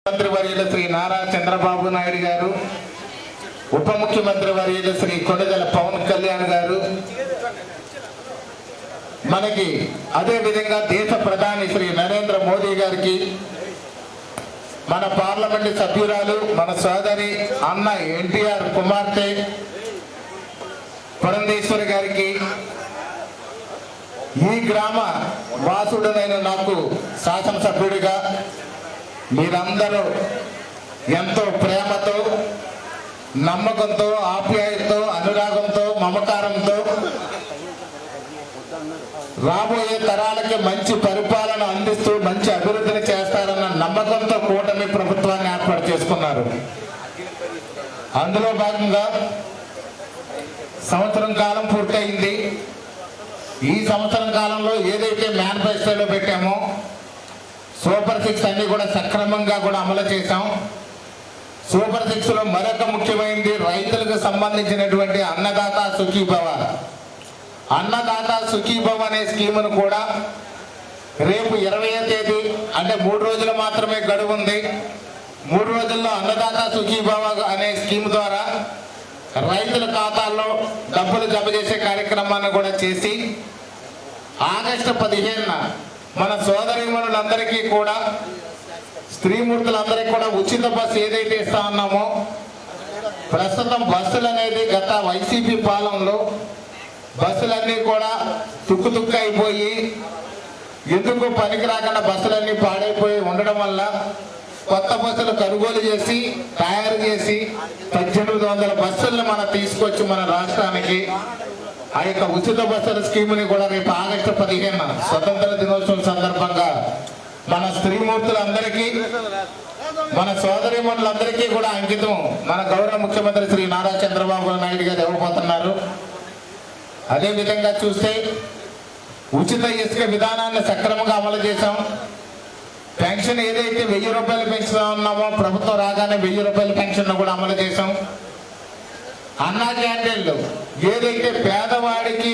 ముఖ్యమంత్రి వర్యులు శ్రీ నారా చంద్రబాబు నాయుడు గారు, ఉప ముఖ్యమంత్రి వర్యులు శ్రీ కొణిదెల పవన్ కళ్యాణ్ గారు, మనకి అదే విధంగా దేశ ప్రధాని శ్రీ నరేంద్ర మోదీ గారికి, మన పార్లమెంటు సభ్యురాలు మన సోదరి అన్న ఎన్టీఆర్ కుమార్తె పురంధేశ్వరి గారికి, ఈ గ్రామ వాసుడనైన నాకు శాసనసభ్యుడిగా మీరందరూ ఎంతో ప్రేమతో, నమ్మకంతో, ఆప్యాయతతో, అనురాగంతో, మమకారంతో రాబోయే తరాలకి మంచి పరిపాలన అందిస్తూ మంచి అభివృద్ధిని చేస్తారన్న నమ్మకంతో కూటమి ప్రభుత్వాన్ని ఏర్పాటు చేసుకున్నారు. అందులో భాగంగా సంవత్సరం కాలం పూర్తయింది. ఈ సంవత్సరం కాలంలో ఏదైతే మేనిఫెస్టోలో పెట్టామో సూపర్ 6 అన్ని కూడా సక్రమంగా కూడా అమలు చేశాం. సూపర్ 6 లో మరొక ముఖ్యమైనది రైతులకు సంబంధించినటువంటి అన్నదాత సుఖీభవ. అన్నదాత సుఖీభవ అనే స్కీమును కూడా రేపు 20వ తేదీ అంటే 3 రోజులు మాత్రమే గడువు ఉంది. 3 రోజుల్లో అన్నదాత సుఖీభవ అనే స్కీమ్ ద్వారా రైతుల ఖాతాల్లో డబ్బులు జమ చేసే కార్యక్రమాన్ని కూడా చేసి ఆగస్టు 15న మన సోదరీమణులందరికీ కూడా, స్త్రీమూర్తులందరికీ కూడా ఉచిత బస్సు ఏదైతే ఇస్తా ఉన్నామో, ప్రస్తుతం బస్సులు అనేది గత వైసీపీ పాలనలో బస్సులన్నీ కూడా తుక్కు అయిపోయి, ఎందుకు పనికి రాకుండా బస్సులన్నీ పాడైపోయి ఉండడం వల్ల కొత్త బస్సులు కొనుగోలు చేసి తయారు చేసి 1800 బస్సులను మనం తీసుకొచ్చి మన రాష్ట్రానికి ఆ యొక్క ఉచిత బస్సుల స్కీముని కూడా రేపు ఆగస్టు 15న స్వతంత్ర దినోత్సవం సందర్భంగా మన స్త్రీమూర్తులందరికీ, మన సోదరీమణులందరికీ కూడా అంకితం మన గౌరవ ముఖ్యమంత్రి శ్రీ నారా చంద్రబాబు నాయుడు గారు ఇవ్వబోతున్నారు. అదేవిధంగా చూస్తే ఉచిత ఇసుక విధానాన్ని సక్రమంగా అమలు చేశాం. పెన్షన్ ఏదైతే 1000 రూపాయలు పెంచుతా ఉన్నామో ప్రభుత్వం రాగానే 1000 రూపాయల పెన్షన్ కూడా అమలు చేశాం. అన్నా క్యాంటీన్లు ఏదైతే పేదవాడికి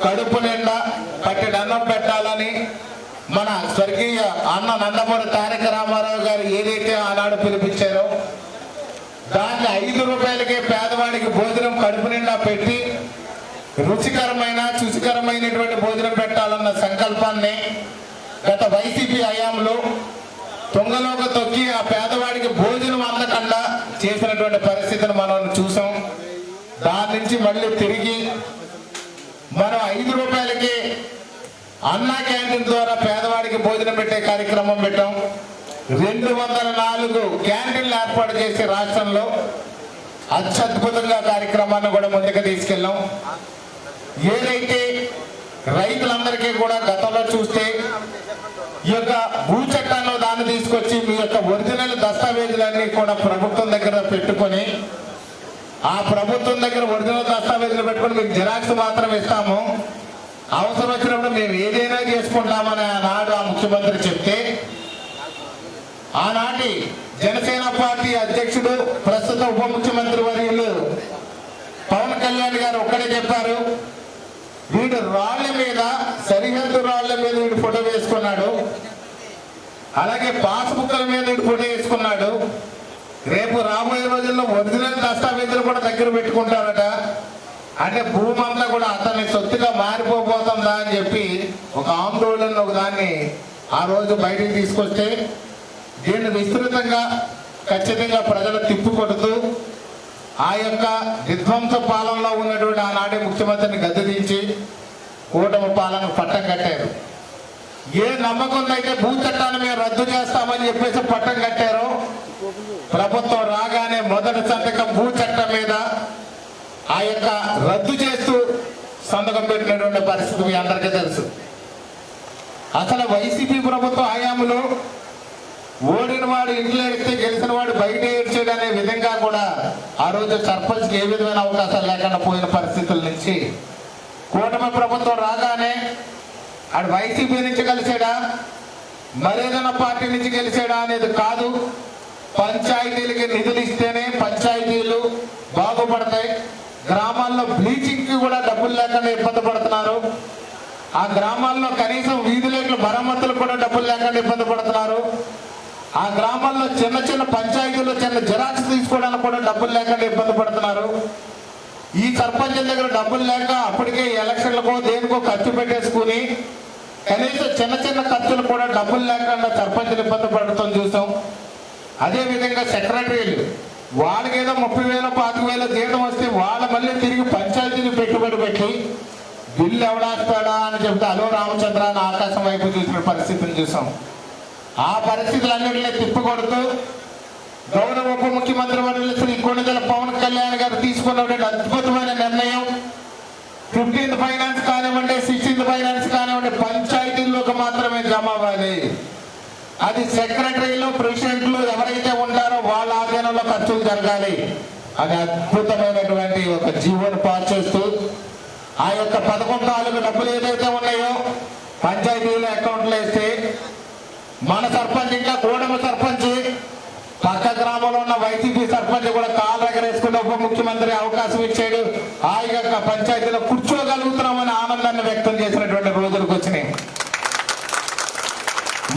కడుపు నిండా పట్టెడు అన్నం పెట్టాలని మన స్వర్గీయ అన్న నందమూరి తారక రామారావు గారు ఏదైతే ఆనాడు పిలిపించారో దాన్ని 5 రూపాయలకే పేదవాడికి భోజనం కడుపు నిండా పెట్టి రుచికరమైన శుచికరమైనటువంటి భోజనం పెట్టాలన్న సంకల్పాన్ని గత వైసీపీ హయాంలో తొంగలోకి తొక్కి ఆ పేదవాడికి భోజనం అందకుండా చేసినటువంటి పరిస్థితిని మనం చూసాం. దాని నుంచి మళ్ళీ తిరిగి మనం 5 రూపాయలకి అన్నా క్యాంటీన్ ద్వారా పేదవాడికి భోజనం పెట్టే కార్యక్రమం పెట్టాం. 204 క్యాంటీన్లు ఏర్పాటు చేసి రాష్ట్రంలో అత్యద్భుతంగా కార్యక్రమాన్ని కూడా ముందుకు తీసుకెళ్ళాం. ఏదైతే రైతులందరికీ కూడా గతంలో చూస్తే ఈ యొక్క భూ చట్టాల్లో దాన్ని తీసుకొచ్చి మీ యొక్క ఒరిజినల్ దస్తావేజులన్నీ కూడా ప్రభుత్వం దగ్గర పెట్టుకొని, ఆ ప్రభుత్వం దగ్గర ఒరిజినల్ దస్తావేజులు పెట్టుకొని మీకు జిరాక్స్ మాత్రం ఇస్తాము, అవసరం వచ్చినప్పుడు మేము ఏదైనా చేసుకుంటామని ఆనాడు ఆ ముఖ్యమంత్రి చెప్తే, ఆనాటి జనసేన పార్టీ అధ్యక్షుడు ప్రస్తుత ఉప ముఖ్యమంత్రి వర్యులు పవన్ కళ్యాణ్ గారు ఒక్కడే చెప్పారు, వీడు రాళ్ల మీద, సరిహద్దు రాళ్ల మీద వీడు ఫోటో వేసుకున్నాడు, అలాగే పాస్బుక్ల మీద వీడు ఫోటో వేసుకున్నాడు, రేపు రాబోయే రోజుల్లో ఒరిజినల్ దస్తావేజులు కూడా దగ్గర పెట్టుకుంటారట, అంటే భూమి అంతా కూడా అతన్ని సొత్తుగా మారిపోతుందా అని చెప్పి ఒక ఆందోళన ఒక దాన్ని ఆ రోజు బయటికి తీసుకొస్తే, దీన్ని విస్తృతంగా ఖచ్చితంగా ప్రజలు తిప్పికొడుతూ ఆ యొక్క విధ్వంస పాలనలో ఉన్నటువంటి ఆనాటి ముఖ్యమంత్రిని గద్దెదించి కూటమి పాలన పట్టం కట్టారు. ఏ నమ్మకం అయితే భూ చట్టాన్ని మేము రద్దు చేస్తామని చెప్పేసి పట్టం కట్టారో, ప్రభుత్వం రాగానే మొదటి సంతకం భూ చట్టం మీద ఆ యొక్క రద్దు చేస్తూ సంతకం పెట్టినటువంటి పరిస్థితి మీ అందరికీ తెలుసు. అసలు వైసీపీ ప్రభుత్వ హయాంలో ఓడిన వాడు ఇంట్లో ఏడిస్తే గెలిచిన వాడు బయట ఏడ్చాడు అనే విధంగా కూడా ఆ రోజు సర్పంచ్కి ఏ విధమైన అవకాశాలు లేకుండా పోయిన పరిస్థితుల నుంచి కూటమి ప్రభుత్వం రాగానే ఆడు వైసీపీ నుంచి కలిసాడా, మరేదైనా పార్టీ నుంచి గెలిచాడా అనేది కాదు, పంచాయతీలకి నిధులు ఇస్తేనే పంచాయతీలు బాగుపడతాయి. గ్రామాల్లో బ్లీచింగ్కి కూడా డబ్బులు లేకుండా ఇబ్బంది పడుతున్నారు. ఆ గ్రామాల్లో కనీసం వీధి లైట్ల మరమ్మతులు కూడా డబ్బులు లేకుండా ఇబ్బంది పడుతున్నారు. ఆ గ్రామాల్లో చిన్న చిన్న పంచాయతీలో చిన్న జిరాక్స్ తీసుకోవడానికి కూడా డబ్బులు లేకుండా ఇబ్బంది పడుతున్నారు. ఈ సర్పంచుల దగ్గర డబ్బులు లేక అప్పటికే ఎలక్షన్లకో దేనికో ఖర్చు పెట్టేసుకుని కనీసం చిన్న చిన్న ఖర్చులు కూడా డబ్బులు లేకుండా సర్పంచులు ఇబ్బంది పడటం చూసాం. అదేవిధంగా సెక్రటరీలు వాళ్ళకి ఏదో 30,000 25,000 జీతం వస్తే వాళ్ళ మళ్ళీ తిరిగి పంచాయతీని పెట్టుబడి పెట్టి బిల్లు ఎవడాస్తాడా అని చెప్తే అలో రామచంద్ర అని ఆకాశం వైపు చూసిన పరిస్థితిని చూసాం. ఆ పరిస్థితులన్నింటినీ తిప్పికొడుతూ గౌరవ ఉప ముఖ్యమంత్రి వర్యులు శ్రీ కొణిదెల పవన్ కళ్యాణ్ గారు తీసుకున్నటువంటి అద్భుతమైన నిర్ణయం 15th ఫైనాన్స్ కానివ్వండి, 16th ఫైనాన్స్ కానివ్వండి, పంచాయతీల్లోకి మాత్రమే జమ అవ్వాలి. అది సెక్రటరీలు, ప్రెసిడెంట్లు ఎవరైతే ఉంటారో వాళ్ళ ఆధీనంలో ఖర్చులు జరగాలి అని అద్భుతమైనటువంటి ఒక జీవోను పాస్ చేస్తూ ఆ యొక్క 11 తాలూకు డబ్బులు ఏదైతే ఉన్నాయో పంచాయతీల అకౌంట్లో వేస్తే మన సర్పంచ్ ఇంకా కూడమ సర్పంచ్ పక్క గ్రామంలో ఉన్న వైసీపీ సర్పంచ్ కూడా కాలు ఎగరేసుకుని ఉప ముఖ్యమంత్రి అవకాశం ఇచ్చాడు. ఆ యొక్క పంచాయతీలో కూర్చోగలుగుతున్నామని ఆనందాన్ని వ్యక్తం చేసినటువంటి రోజులకు వచ్చినాయి.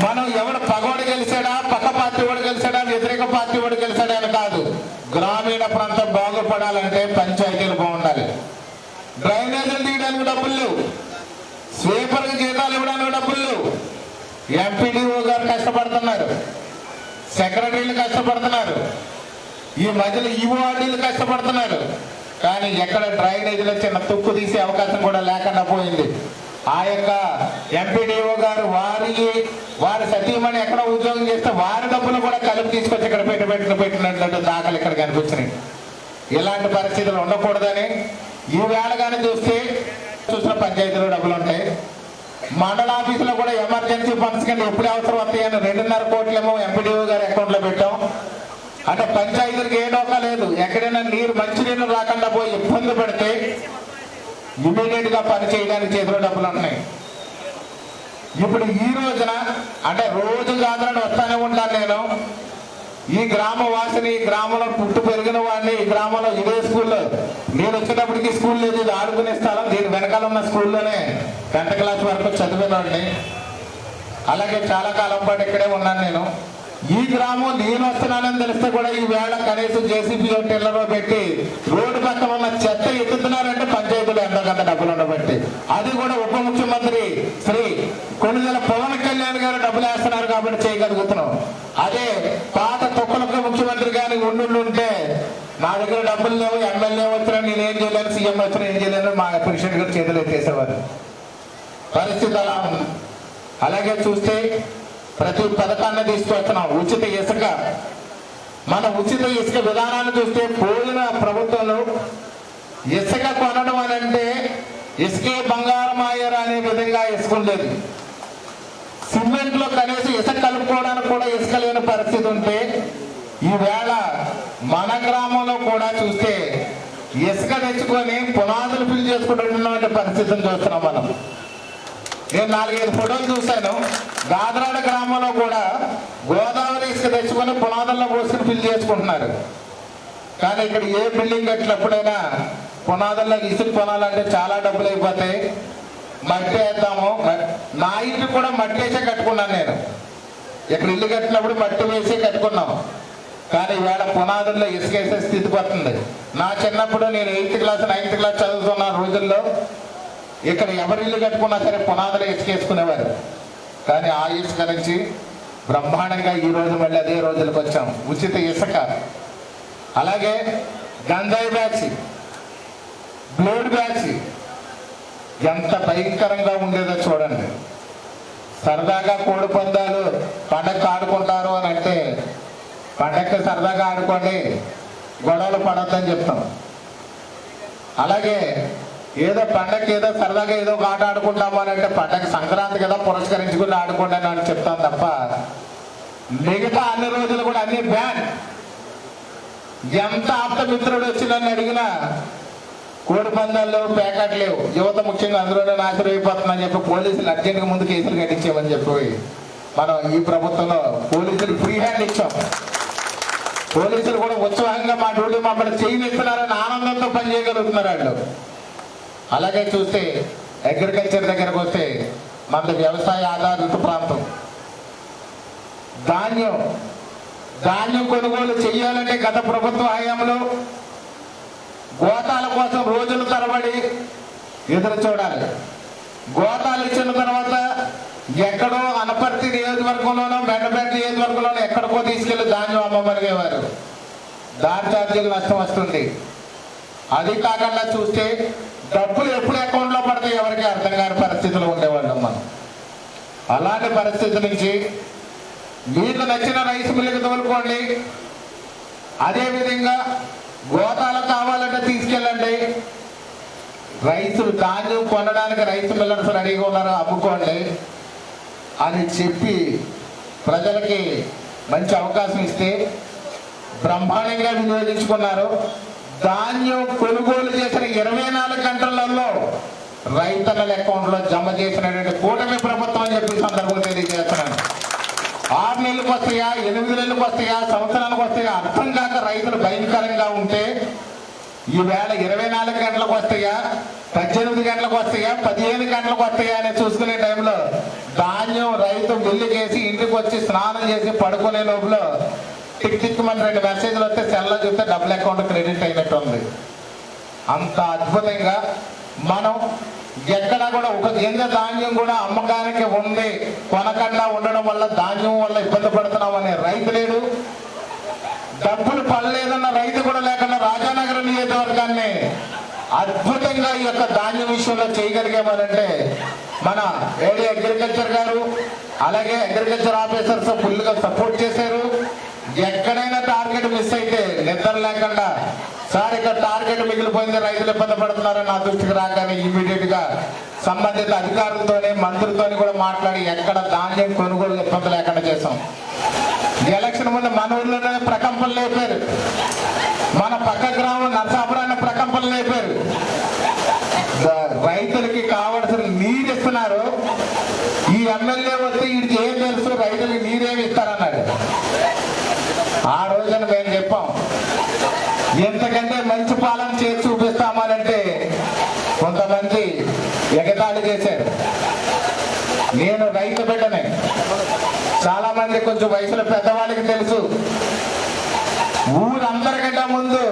మనం ఎవడు పగోడు గెలిచాడా, పక్క పార్టీ వాడు గెలిచాడా, వ్యతిరేక పార్టీ వాడు గెలిచాడా అని కాదు. గ్రామీణ ప్రాంతం బాగుపడాలంటే పంచాయతీలు బాగుండాలి. డ్రైనేజీలు తీయడానికి డబ్బులు లేవు, స్వీపర్కి జీతాలు ఇవ్వడానికి డబ్బులు లేవు. ఎంపీడీఓ గారు కష్టపడుతున్నారు, సెక్రటరీలు కష్టపడుతున్నారు, ఈ మధ్యలో ఈఓఆర్డీలు కష్టపడుతున్నారు. కానీ ఎక్కడ డ్రైనేజీలో చిన్న తుక్కు తీసే అవకాశం కూడా లేకుండా పోయింది. ఆ యొక్క ఎంపీడీఓ గారు వారి సతీమణి ఎక్కడ ఉద్యోగం చేస్తే వారి డబ్బులు కూడా కలిపి తీసుకొచ్చి ఇక్కడ పెట్టినట్టు దాఖలు ఇక్కడ కనిపించినాయి. ఇలాంటి పరిస్థితులు ఉండకూడదని ఈ వేళగానే చూసిన పంచాయతీలో డబ్బులు ఉంటాయి. మండల ఆఫీసులో కూడా ఎమర్జెన్సీ ఫండ్స్ కింద ఎప్పుడు అవసరం వస్తాయని 2.5 కోట్లేమో ఎంపీడీఓ గారి అకౌంట్లో పెట్టాం. అంటే పంచాయతీలకు ఏ డోకా లేదు. ఎక్కడైనా మంచినీళ్ళు రాకుండా పోయి ఇబ్బంది పడితే ఇమీడియట్ గా పని చేయడానికి చేతిలో డబ్బులు ఉన్నాయి. ఇప్పుడు ఈ రోజున అంటే రోజు కాదని వస్తానే ఉంటాను నేను. ఈ గ్రామ వాసిని, ఈ గ్రామంలో పుట్టు పెరిగిన వాడిని, ఈ గ్రామంలో ఇదే స్కూల్లో నేను వచ్చేటప్పటికి స్కూల్ లేదు, ఇది ఆడుకునే స్థలం. దీని వెనకాల ఉన్న స్కూల్లోనే 10th క్లాస్ వరకు చదివినవాడిని. అలాగే చాలా కాలం పాటు ఇక్కడే ఉన్నాను నేను. ఈ గ్రామం నేను వస్తున్నానని తెలిస్తే కూడా ఈ వేళ కనీసం జేసీబీ టిల్లర్లో పెట్టి రోడ్డు పక్కన ఉన్న చెత్త ఎత్తుతున్నారంటే పంచాయతీలో ఎంతకంత డబ్బులు ఉండబట్టి. అది కూడా ఉప ముఖ్యమంత్రి శ్రీ కొణిదెల పవన్ కళ్యాణ్ గారు డబ్బులు వేస్తున్నారు కాబట్టి చేయగలుగుతున్నాం. అదే పాత తొక్కలొక్క ముఖ్యమంత్రి గారి ఉండుంటే నా దగ్గర డబ్బులు లేవు, ఎమ్మెల్యే వచ్చినా నేనేం చేయలేను, సీఎం వచ్చినా ఏం చేయలేను, మా ప్రెసిడెంట్ గారు చేతులు ఎత్తేసేవారు. పరిస్థితి అలా ఉంది. అలాగే చూస్తే ప్రతి పథకాన్ని తీసుకొస్తున్నాం. ఉచిత ఇసుక, మన ఉచిత ఇసుక విధానాన్ని చూస్తే పోయిన ప్రభుత్వంలో ఇసుక కొనడం అని అంటే ఇసుకే బంగారం ఆయరా అనే విధంగా ఇసుక ఉండేది. సిమెంట్లో కనీసం ఇసుక కలుపుకోవడానికి కూడా ఇసుక లేని పరిస్థితి ఉంటే ఈవేళ మన గ్రామంలో కూడా చూస్తే ఇసుక తెచ్చుకొని పునాదులు ఫిల్ చేసుకుంటున్నటువంటి పరిస్థితిని చూస్తున్నాం మనం. నేను 4-5 ఫోటోలు చూశాను. గాదరాడ గ్రామంలో కూడా గోదావరి ఇసుక తెచ్చుకొని పునాదుల్లో పోసుకుని ఫిల్ చేసుకుంటున్నారు. కానీ ఇక్కడ ఏ బిల్డింగ్ కట్టినప్పుడైనా పునాదుల్లో ఇసుక కొనాలంటే చాలా డబ్బులు అయిపోతాయి. మట్టి వేద్దాము, నా ఇంటికి కూడా మట్టి వేసే కట్టుకున్నాను నేను. ఇక్కడ ఇల్లు కట్టినప్పుడు మట్టి వేసి కట్టుకున్నాం. కానీ ఇవాళ పునాదుల్లో ఇసుక వేసే స్థితి పడుతుంది. నా చిన్నప్పుడు నేను 8th క్లాస్ 9th క్లాస్ చదువుతున్న రోజుల్లో ఇక్కడ ఎవరి ఇల్లు కట్టుకున్నా సరే పునాదులు ఇసుకేసుకునేవారు. కానీ ఆ ఇసుక నుంచి బ్రహ్మాండంగా ఈ రోజు మళ్ళీ అదే రోజులకు వచ్చాం. ఉచిత ఇసుక, అలాగే గంజాయి బ్యాచ్, బ్లేడ్ బ్యాచ్ ఎంత భయంకరంగా ఉండేదో చూడండి. సరదాగా కోడి పందాలు పండగ ఆడుకుంటారు అని అంటే పండగకి సరదాగా ఆడుకోండి, గొడవలు పడొద్దని చెప్తాం. అలాగే ఏదో పండగకి ఏదో సరదాగా ఏదో ఒక ఆట ఆడుకుంటాము అని అంటే పండగ సంక్రాంతి కదా పురస్కరించుకుని ఆడుకోండి అని చెప్తాం తప్ప మిగతా అన్ని రోజులు కూడా అన్ని బ్యాన్. ఎంత ఆప్తమిత్రుడు వచ్చి నన్ను అడిగినా కోడి పందాల్లో ప్యాకెట్ లేవు, యువత ముఖ్యంగా అందులోనే నాశనం అయిపోతుందని చెప్పి పోలీసులు అర్జెంట్గా ముందు కేసులు కట్టించామని చెప్పి మనం ఈ ప్రభుత్వంలో పోలీసులు ఫ్రీ హ్యాండ్ ఇచ్చాం. పోలీసులు కూడా ఉత్సాహంగా మా డ్యూటీ మమ్మల్ని చేయనిస్తున్నారని ఆనందంతో పనిచేయగలుగుతున్నారు వాళ్ళు. అలాగే చూస్తే అగ్రికల్చర్ దగ్గరకు వస్తే మనది వ్యవసాయ ఆధారిత ప్రాంతం. ధాన్యం కొనుగోలు చేయాలంటే గత ప్రభుత్వ హయాంలో గోతాల కోసం రోజుల తరబడి ఎదురు చూడాలి. గోతాలు ఇచ్చిన తర్వాత ఎక్కడో అనపర్తి నియోజకవర్గంలోనో మెండపేట నియోజకవర్గంలోనో ఎక్కడికో తీసుకెళ్లి ధాన్యం అమ్మమరిగేవారు. దారి ఛార్జీలు నష్టం వస్తుంది. అది కాకుండా చూస్తే డబ్బులు ఎప్పుడు అకౌంట్లో పడితే ఎవరికి అర్థం కాని పరిస్థితులు ఉండేవాళ్ళం మనం. అలాంటి పరిస్థితి నుంచి మీకు నచ్చిన రైస్ మిల్లుకి తోలుకోండి, అదేవిధంగా గోతాలు కావాలంటే తీసుకెళ్ళండి, ధాన్యం కొనడానికి రైస్ మిల్లర్స్ రెడీగా ఉన్నారు, అమ్ముకోండి అని చెప్పి ప్రజలకి మంచి అవకాశం ఇస్తే బ్రహ్మాండంగా వినియోగించుకున్నారు. ధాన్యం కొనుగోలు చేసిన 24 గంటలలో రైతన్నల అకౌంట్లో జమ చేసినటువంటి కూటమి ప్రభుత్వం అని చెప్పి సందర్భంగా తెలియజేస్తున్నాను. 6 నెలలకు వస్తాయా, 8 నెలలకు వస్తాయా, సంవత్సరానికి వస్తాయా అర్థం కాక రైతులు భయంకరంగా ఉంటే ఈవేళ 24 గంటలకు వస్తాయా, 18 గంటలకు వస్తాయా, 15 గంటలకు వస్తాయా అని చూసుకునే టైంలో ధాన్యం రైతు మిల్లు చేసి ఇంటికి వచ్చి స్నానం చేసి పడుకునే లోపల టిక్ మన 2 మెసేజ్లు వస్తే సెల్లో చూస్తే డబ్బులు అకౌంట్ క్రెడిట్ అయినట్టు ఉంది. అంత అద్భుతంగా మనం ఎక్కడ కూడా ఒక గింజ ధాన్యం కూడా అమ్మకానికి ఉంది కొనకుండా ఉండడం వల్ల ధాన్యం వల్ల ఇబ్బంది పడుతున్నాం అనే రైతు లేడు, డబ్బులు పడలేదన్న రైతు కూడా లేకుండా రాజానగరం నియోజకవర్గాన్ని అద్భుతంగా ఈ యొక్క ధాన్యం విషయంలో చేయగలిగామనంటే మన ఏడీ అగ్రికల్చర్ గారు అలాగే అగ్రికల్చర్ ఆఫీసర్స్ ఫుల్గా సపోర్ట్ చేశారు. ఎక్కడైనా టార్గెట్ మిస్ అయితే నిద్ర లేకుండా సార్ ఇక్కడ టార్గెట్ మిగిలిపోయింది, రైతులు ఇబ్బంది పడుతున్నారని నా దృష్టికి రాగానే ఇమీడియట్ గా సంబంధిత అధికారులతోనే మంత్రులతోని కూడా మాట్లాడి ఎక్కడ ధాన్యం కొనుగోలు ఇబ్బంది లేకుండా చేశాం. ఎలక్షన్ ముందు మన ఊళ్ళోనే ప్రకంపనలు లేపారు, మన పక్క గ్రామం నరసాపురాన్ని ప్రకంపనలు లేపారు. రైతులకి కావలసిన నీరు ఇస్తున్నారు, ఈ ఎమ్మెల్యే వస్తే వీడికి ఏం తెలుసు రైతులకి నీరేమి ఇస్తారన్నాడు. ఆ రోజున మేము చెప్పాం ఎంతకంటే మంచి పాలన చేసి చూపిస్తామనంటే కొంతమంది ఎగతాళి చేశారు. నేను రైతు బిడ్డనే, చాలా మంది కొంచెం వయసులో పెద్దవాళ్ళకి తెలుసు, ఊరందరికంటే ముందు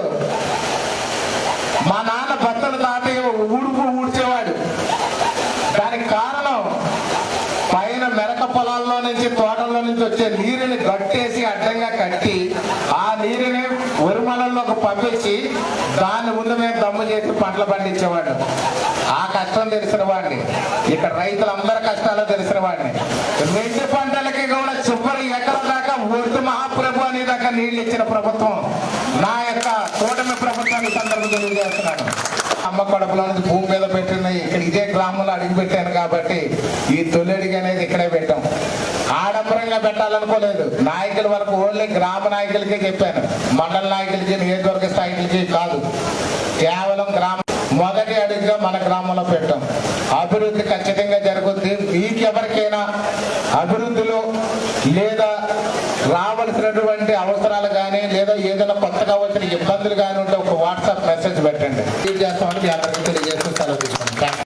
మా నాన్న బట్టలు తాతయ్య ఊడుపు ఊడ్చేవాడు. దానికి కారణం పైన మెరక పొలాల్లో నుంచి తోటల్లో నుంచి వచ్చే నీరుని గట్టేసి అడ్డంగా కట్టి ఆ నీరుని ఉరుమలలోకి పంపించి దాన్ని ముందు మేము దమ్ము చేసి పంటలు పండించేవాడు. ఆ కష్టం తెలిసిన వాడిని, ఇక్కడ రైతులందరి కష్టాలు తెలిసిన వాడిని. 2 పంటలకి కూడా చివరి ఎకరం దాకా ఒడ్డు మహాప్రభు అనే దాకా నీళ్లు ఇచ్చిన ప్రభుత్వం నా యొక్క కూటమి ప్రభుత్వాన్ని సందర్భం తెలియజేస్తున్నాను. అమ్మ కడుపులో నుంచి భూమి మీద పెట్టిన ఇక్కడ ఇదే గ్రామంలో అడిగి పెట్టాను కాబట్టి ఈ తొలిడికి అనేది ఇక్కడే పెట్టాం. ఆడంబరంగా పెట్టాలనుకోలేదు, నాయకుల వరకు ఓన్లీ గ్రామ నాయకులకే చెప్పాను, మండల నాయకులకి నియోజకవర్గ స్థాయికి కాదు, కేవలం గ్రామ మొదటి అడుగుగా మన గ్రామంలో పెట్టాం. అభివృద్ధి ఖచ్చితంగా జరుగుద్ది. మీకెవరికైనా అభివృద్ధిలో లేదా రావాల్సినటువంటి అవసరాలు కానీ లేదా ఏదైనా కొత్తగా వచ్చిన ఇబ్బందులు కానీ ఉంటే ఒక వాట్సాప్ మెసేజ్ పెట్టండి, చేస్తామని మీ అందరికీ తెలియజేస్తూ సెలవు తీసుకుంటాం.